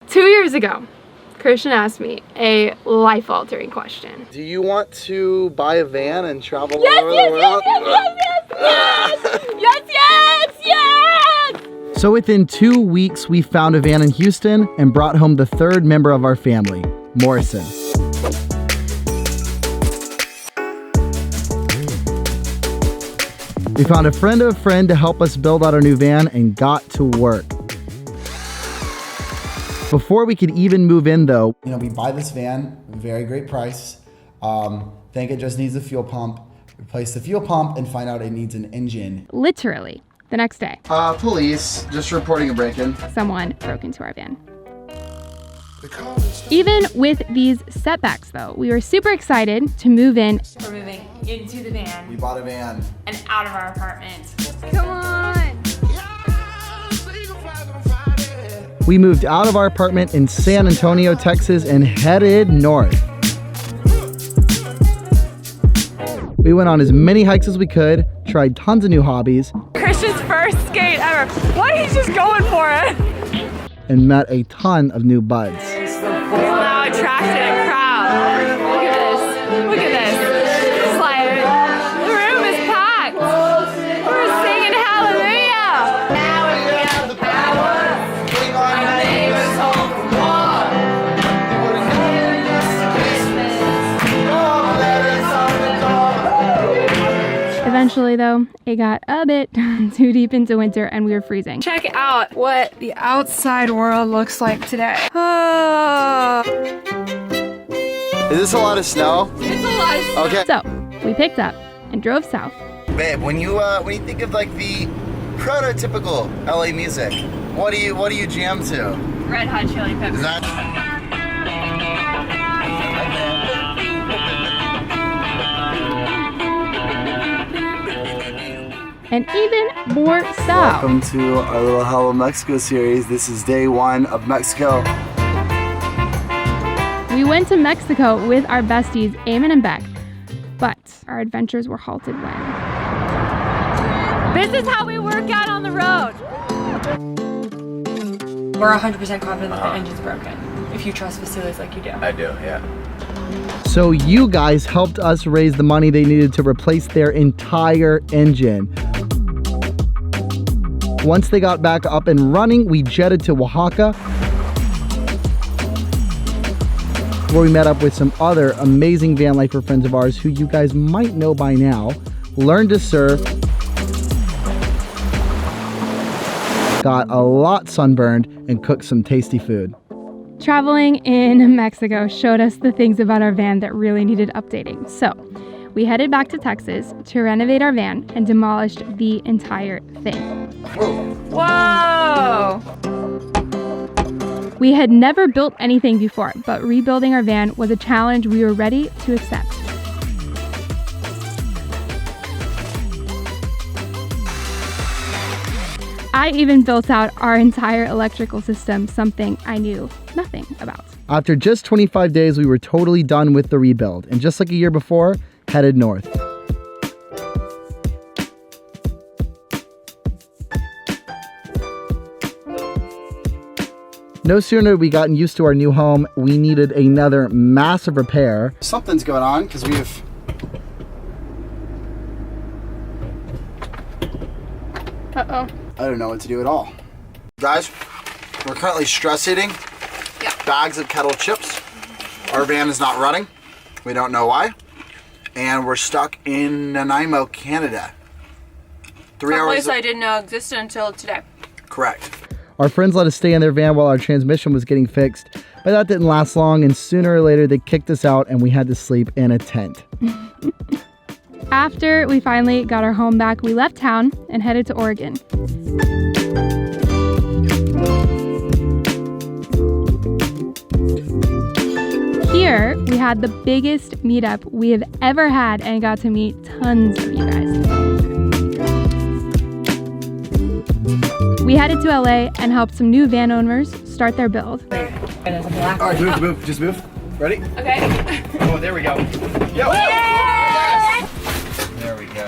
2 years ago, Christian asked me a life-altering question. Do you want to buy a van and travel Yes, all over yes, the yes, world? yes, yes, yes, yes, yes! So within 2 weeks, we found a van in Houston and brought home the third member of our family, Morrison. We found a friend of a friend to help us build out our new van and got to work. Before we could even move in though, we buy this van, very great price. Think it just needs a fuel pump. Replace the fuel pump and find out it needs an engine. Literally, the next day, Police, just reporting a break-in. someone broke into our van. Even with these setbacks though, we were super excited to move in. We're moving into the van We bought a van. and out of our apartment. Come on! We moved out of our apartment in San Antonio, Texas and headed north. We went on as many hikes as we could, tried tons of new hobbies, Christian's first skate ever. Why he's just going for it? and met a ton of new buds. Now attracted a crowd. Look at this. Look at this. It's like, the room is packed. We're singing hallelujah. Now we have the power. My neighbor's home from war. Eventually though, it got a bit too deep into winter and we were freezing. Check out what the outside world looks like today. Oh. Is this a lot of snow? It's a lot of snow. Okay. So, we picked up and drove south. Babe, when you think of like the prototypical LA music, what do you jam to? Red Hot Chili Peppers. Is that And even more south. Welcome to our little Hello Mexico series. This is day 1 of Mexico. We went to Mexico with our besties, Eamon and Beck, but our adventures were halted when... This is how we work out on the road. We're 100% confident that the engine's broken. If you trust facilities like you do. I do, yeah. So you guys helped us raise the money they needed to replace their entire engine. Once they got back up and running, we jetted to Oaxaca, where we met up with some other amazing van lifer friends of ours who you guys might know by now, learned to surf, got a lot sunburned, and cooked some tasty food. Traveling in Mexico showed us the things about our van that really needed updating. So we headed back to Texas to renovate our van and demolished the entire thing. Whoa! We had never built anything before, but rebuilding our van was a challenge we were ready to accept. I even built out our entire electrical system, something I knew nothing about. After just 25 days, we were totally done with the rebuild, and just like a year before, headed north. No sooner had we gotten used to our new home, we needed another massive repair. Something's going on because we've... Uh-oh. I don't know what to do at all. Guys, we're currently stress eating bags of kettle chips. Our van is not running. We don't know why. And we're stuck in Nanaimo, Canada. 3 hours. Place I didn't know existed until today. Correct. Our friends let us stay in their van while our transmission was getting fixed, but that didn't last long, and sooner or later they kicked us out and we had to sleep in a tent. After we finally got our home back, we left town and headed to Oregon. Here, we had the biggest meetup we have ever had and got to meet tons of you guys. We headed to LA and helped some new van owners start their build. All right, move. Just move. Ready? Okay. Oh, there we go. Yo! Yeah! There we go.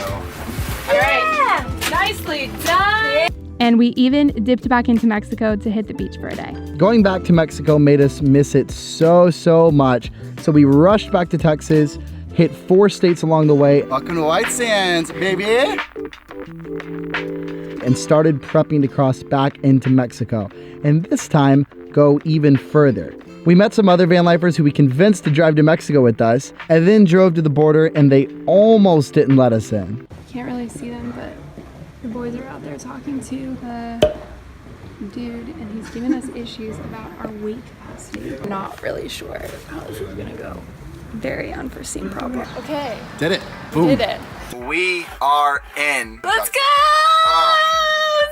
All right. Nicely done. And we even dipped back into Mexico to hit the beach for a day. Going back to Mexico made us miss it so much. So we rushed back to Texas, hit 4 states along the way. Welcome to White Sands, baby. And started prepping to cross back into Mexico. And this time, go even further. We met some other van lifers who we convinced to drive to Mexico with us, and then drove to the border, and they almost didn't let us in. Can't really see them, but the boys are out there talking to the dude, and he's giving us issues about our weight capacity. Not really sure how this is gonna go. Very unforeseen problem. Okay. Did it. Boom. Did it. We are in. Let's go!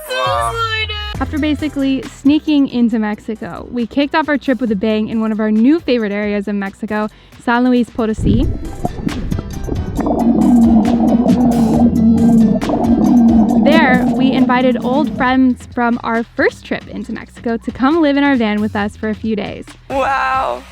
So excited! After basically sneaking into Mexico, we kicked off our trip with a bang in one of our new favorite areas in Mexico, San Luis Potosí. There, we invited old friends from our first trip into Mexico to come live in our van with us for a few days. Wow.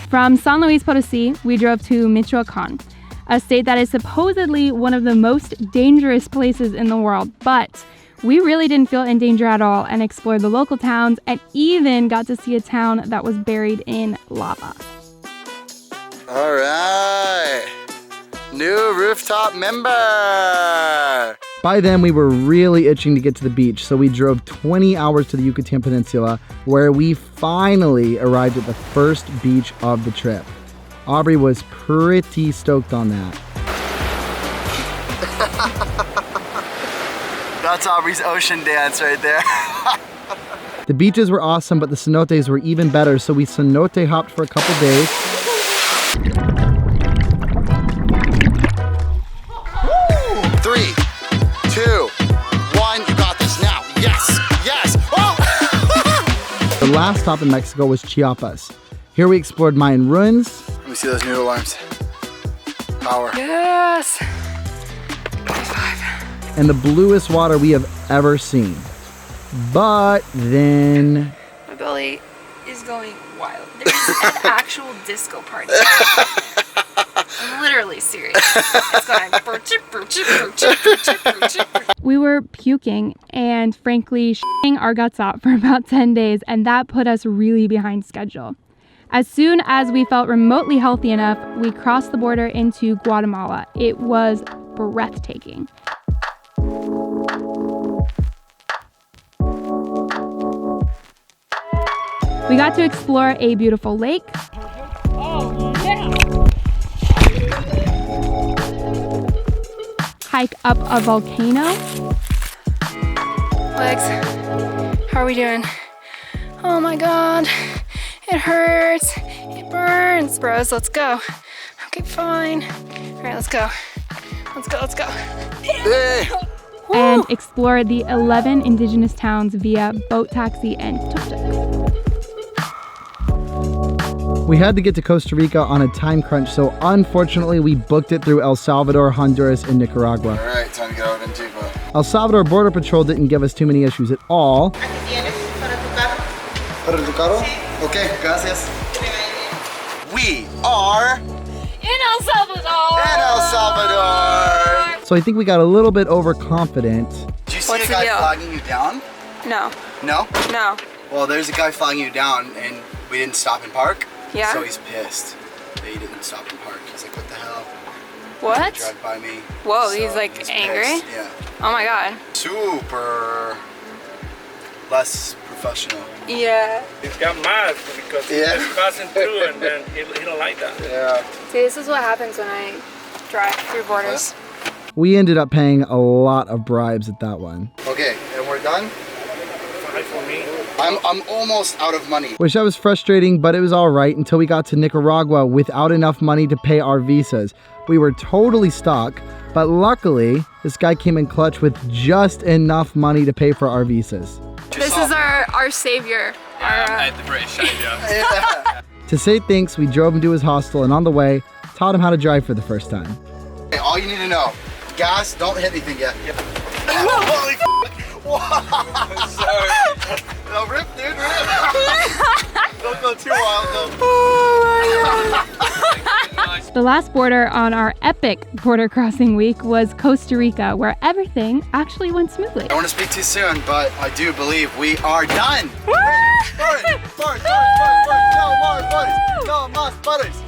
From San Luis Potosí, we drove to Michoacán, a state that is supposedly one of the most dangerous places in the world, but we really didn't feel in danger at all and explored the local towns and even got to see a town that was buried in lava. All right. New rooftop member. By then, we were really itching to get to the beach, so we drove 20 hours to the Yucatan Peninsula, where we finally arrived at the first beach of the trip. Aubry was pretty stoked on that. That's Aubrey's ocean dance right there. The beaches were awesome, but the cenotes were even better, so we cenote hopped for a couple days. Woo! 3, 2, 1, you got this now. Yes, yes. Oh! The last stop in Mexico was Chiapas. Here we explored Mayan ruins. Let me see those new alarms. Power. Yes. And the bluest water we have ever seen. But then... My belly is going wild. There's an actual disco party. I'm literally serious. It's going We were puking and frankly shitting our guts out for about 10 days, and that put us really behind schedule. As soon as we felt remotely healthy enough, we crossed the border into Guatemala. It was breathtaking. We got to explore a beautiful lake. Oh, yeah. Hike up a volcano. Legs, how are we doing? Oh my God, it hurts, it burns. Bros, let's go. Okay, fine. All right, let's go. Let's go, let's go. Hey. And explore the 11 indigenous towns via boat taxi and tuk-tuk. We had to get to Costa Rica on a time crunch, so unfortunately we booked it through El Salvador, Honduras, and Nicaragua. All right, time to get out of Antigua. El Salvador Border Patrol didn't give us too many issues at all. ¿Para tu carro? Okay, gracias. We are In El Salvador! in El Salvador. So I think we got a little bit overconfident. Did you see What's a the guy deal? flagging you down? No, No? no. Well, there's a guy flagging you down and we didn't stop and park. Yeah? So he's pissed that he didn't stop and park. He's like, what the hell? What? Drive by me. Whoa, So he's like angry? pissed. Yeah. Oh my God. Super less professional. Yeah. He's got mad because Yeah. he's passing through and then he don't like that. Yeah. See, this is what happens when I drive through borders. We ended up paying a lot of bribes at that one. Okay, and we're done. Fine for me. I'm almost out of money. Which that was frustrating, but it was all right until we got to Nicaragua without enough money to pay our visas. We were totally stuck, but luckily, this guy came in clutch with just enough money to pay for our visas. This is our savior. The British idea. Yeah. To say thanks, we drove him to his hostel, and on the way, taught him how to drive for the first time. Okay, all you need to know, gas, don't hit anything yet. Holy f***. Wow. Sorry. No, rip, dude, rip. Don't go too wild, though. The last border on our epic border crossing week was Costa Rica, where everything actually went smoothly. I don't want to speak too soon, but I do believe we are done.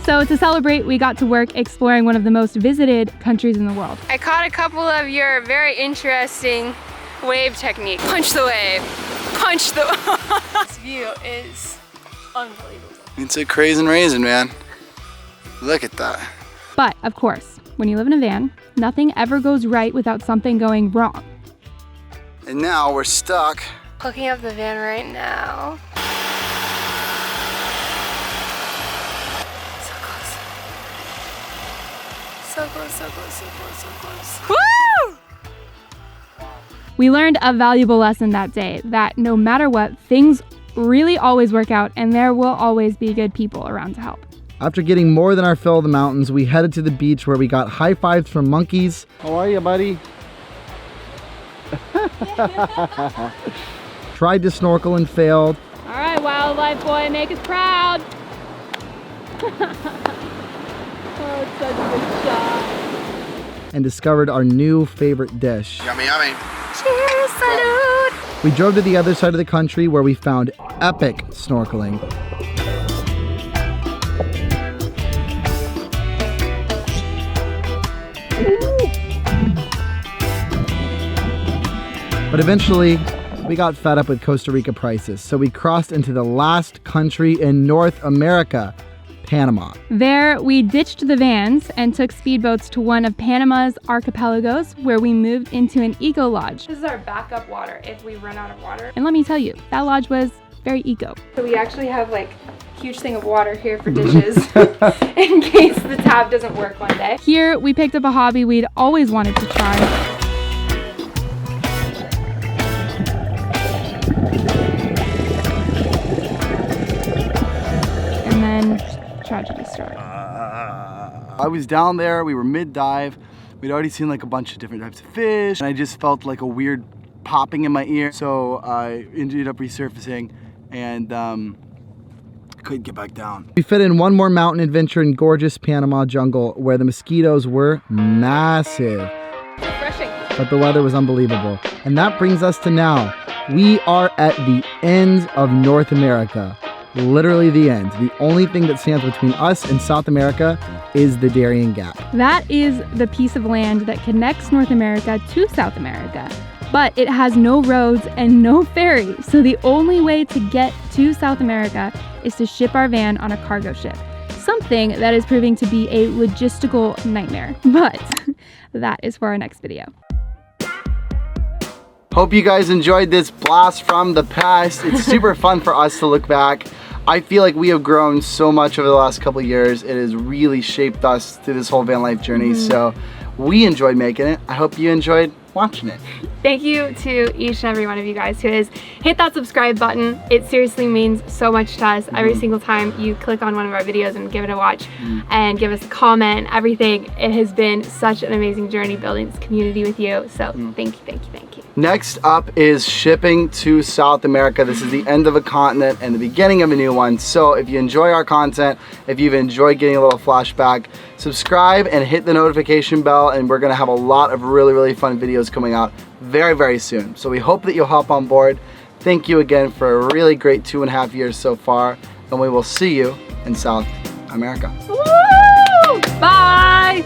So to celebrate, we got to work exploring one of the most visited countries in the world. I caught a couple of your very interesting wave technique. Punch the wave. Punch the This view is unbelievable. It's a crazy and raisin, man. Look at that. But of course, when you live in a van, nothing ever goes right without something going wrong. And now we're stuck. Hooking up the van right now. So close. So close, so close, so close, so close. Woo! We learned a valuable lesson that day, that no matter what, things really always work out and there will always be good people around to help. After getting more than our fill of the mountains, we headed to the beach where we got high fives from monkeys. How are you, buddy? Tried to snorkel and failed. All right, wildlife boy, make us proud. Oh, it's such a good shot. And discovered our new favorite dish. Yummy, yummy. Cheers, salute! We drove to the other side of the country where we found epic snorkeling. But eventually, we got fed up with Costa Rica prices, so we crossed into the last country in North America, Panama. There, we ditched the vans and took speedboats to one of Panama's archipelagos, where we moved into an eco lodge. This is our backup water if we run out of water. And let me tell you, that lodge was very eco. So we actually have like a huge thing of water here for dishes in case the tap doesn't work one day. Here, we picked up a hobby we'd always wanted to try. And then tragedy struck. I was down there, we were mid-dive. We'd already seen like a bunch of different types of fish, and I just felt like a weird popping in my ear. So I ended up resurfacing and couldn't get back down. We fit in one more mountain adventure in gorgeous Panama jungle where the mosquitoes were massive. Refreshing. But the weather was unbelievable. And that brings us to now. We are at the end of North America. Literally the end. The only thing that stands between us and South America is the Darien Gap. That is the piece of land that connects North America to South America. But it has no roads and no ferry, so the only way to get to South America is to ship our van on a cargo ship. Something that is proving to be a logistical nightmare. But that is for our next video. Hope you guys enjoyed this blast from the past. It's super fun for us to look back. I feel like we have grown so much over the last couple of years. It has really shaped us through this whole van life journey. So we enjoyed making it. I hope you enjoyed watching it. Thank you to each and every one of you guys who has hit that subscribe button. It seriously means so much to us. Every single time you click on one of our videos and give it a watch and give us a comment, everything. It has been such an amazing journey building this community with you. So thank you, thank you, thank you. Next up is shipping to South America. This is the end of a continent and the beginning of a new one. So if you enjoy our content, if you've enjoyed getting a little flashback, subscribe and hit the notification bell, and we're gonna have a lot of really, really fun videos coming out very, very soon. So we hope that you'll hop on board. Thank you again for a really great 2.5 years so far, and we will see you in South America. Woo! Bye!